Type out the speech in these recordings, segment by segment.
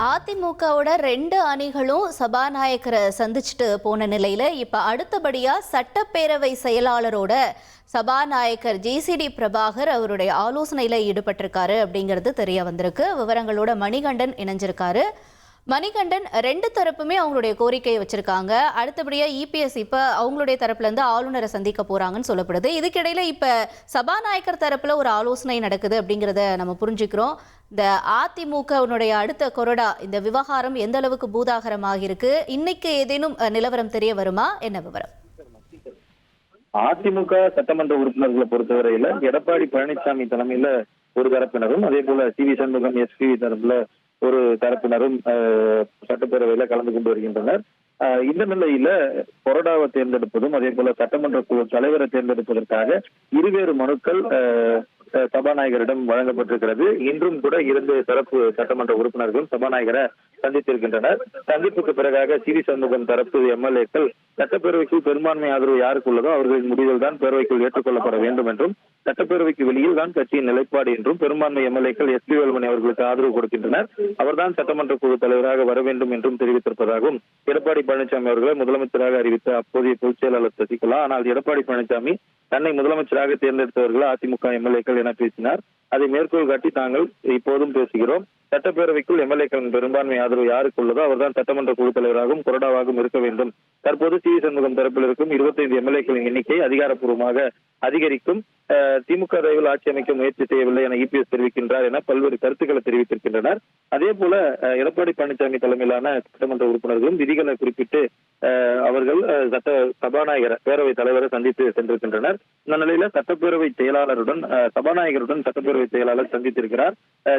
அதிமுகவோட 2 அணிகளும் சபாநாயகரை சந்திச்சுட்டு போன நிலையில இப்ப அடுத்தபடியா சட்டப்பேரவை செயலாளரோட சபாநாயகர் ஜேசிடி பிரபாகர் அவருடைய ஆலோசனையில ஈடுபட்டிருக்காரு அப்படிங்கிறது தெரிய வந்திருக்கு. விவரங்களோட மணிகண்டன் இணைஞ்சிருக்காரு. மணிகண்டன், 2 தரப்புமே அவங்களுடைய கோரிக்கையை வச்சிருக்காங்க. அடுத்தபடியா இபிஎஸ் இப்ப அவங்களுடைய தரப்புல இருந்து ஆளுநரை சந்திக்க போறாங்கன்னு சொல்லப்படுது. இதுக்கிடையில இப்ப சபாநாயகர் தரப்புல ஒரு ஆலோசனை நடக்குது அப்படிங்கிறத நம்ம புரிஞ்சுக்கிறோம். இந்த அதிமுகவினுடைய அடுத்த கொறடா இந்த விவகாரம் எந்த அளவுக்கு பூதாகரமாக இருக்கு, இன்னைக்கு ஏதேனும் நிலவரம் தெரிய வருமா, என்ன விவரம்? அதிமுக சட்டமன்ற உறுப்பினர்களை பொறுத்தவரையில எடப்பாடி பழனிசாமி தலைமையில ஒரு தரப்பினரும், அதே போல சி.வி. சண்முகம் எஸ்பி தரப்புல ஒரு தரப்பினரும் சட்டப்பேரவையில கலந்து கொண்டு வருகின்றனர். இந்த நிலையில கொறடாவை தேர்ந்தெடுப்பதும் அதே போல சட்டமன்ற குழு தலைவரை தேர்ந்தெடுப்பதற்காக இருவேறு மனுக்கள் சபாநாயகரிடம் வழங்கப்பட்டிருக்கிறது. இன்றும் கூட 2 தரப்பு சட்டமன்ற உறுப்பினர்களும் சபாநாயகரை சந்தித்திருக்கின்றனர். சந்திப்புக்கு பிறகாக சி.வி. சண்முகம் தரப்பு எம்எல்ஏக்கள் சட்டப்பேரவைக்குள் பெரும்பான்மை ஆதரவு யாருக்கு உள்ளதோ அவர்களின் முடிவுகள் தான் பேரவைக்குள் ஏற்றுக்கொள்ளப்பட வேண்டும் என்றும், சட்டப்பேரவைக்கு வெளியில் தான் கட்சியின் நிலைப்பாடு என்றும் பெரும்பான்மை எம்எல்ஏக்கள் எஸ்.பி. வேலுமணி அவர்களுக்கு ஆதரவு கொடுக்கின்றனர். அவர்தான் சட்டமன்ற குழு தலைவராக வர வேண்டும் என்றும் தெரிவித்திருப்பதாகவும் எடப்பாடி பழனிசாமி அவர்களை முதலமைச்சராக அறிவித்த அப்போதைய பொதுச் செயலாளர் சசிகலா, ஆனால் எடப்பாடி பழனிசாமி தன்னை முதலமைச்சராக தேர்ந்தெடுத்தவர்கள் அதிமுக எம்எல்ஏக்கள் என பேசினார். அதை மேற்கோள் காட்டி தாங்கள் இப்போதும் பேசுகிறோம். சட்டப்பேரவைக்குள் எம்எல்ஏக்களின் பெரும்பான்மை ஆதரவு யாருக்கு உள்ளதோ அவர்தான் சட்டமன்ற குழு தலைவராகவும் கொறடாவாகவும் இருக்க வேண்டும். தற்போது சி.வி. சண்முகம் தரப்பில் இருக்கும் 25 எம்எல்ஏக்களின் எண்ணிக்கை அதிகாரப்பூர்வமாக அதிகரிக்கும். திமுக தயவில் ஆட்சி அமைக்க முயற்சி செய்யவில்லை என இபிஎஸ் தெரிவிக்கின்றார் என பல்வேறு கருத்துக்களை தெரிவித்திருக்கின்றனர். அதே போல எடப்பாடி பழனிசாமி தலைமையிலான சட்டமன்ற உறுப்பினர்களும் விதிகளை குறிப்பிட்டு அவர்கள் சபாநாயகர் பேரவை தலைவரை சந்தித்து சென்றிருக்கின்றனர். இந்த நிலையில சட்டப்பேரவை செயலாளருடன் சபாநாயகருடன் சட்டப்பேரவை செயலாளர் சந்தித்திருக்கிறார்.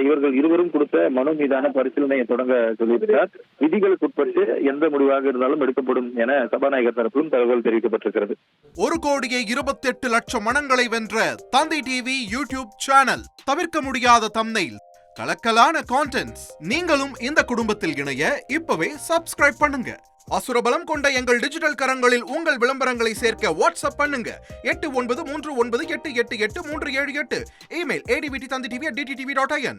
இவர்கள் இருவரும் கொடுத்த மனு மீதான பரிசீலனையை தொடங்க சொல்லியிருக்கிறார். விதிகளுக்கு உட்பட்டு எந்த முடிவாக இருந்தாலும் எடுக்கப்படும் என சபாநாயகர் தரப்பிலும் தகவல் தெரிவிக்கப்பட்டிருக்கிறது. 1,28,00,000 மனங்களை வென்ற தந்தி டிவி யூடியூப் சேனல். தவிர்க்க முடியாத தம்ப்நெயில், கலக்கலான கான்டென்ட்ஸ். நீங்களும் இந்த குடும்பத்தில் இணைய இப்பவே சப்ஸ்கிரைப் பண்ணுங்க. அசுரபலம் கொண்ட எங்கள் டிஜிட்டல் கரங்களில் உங்கள் விளம்பரங்களை சேர்க்க வாட்ஸ்அப் பண்ணுங்க. 8939888838. Email advtthanditv@dttv.in.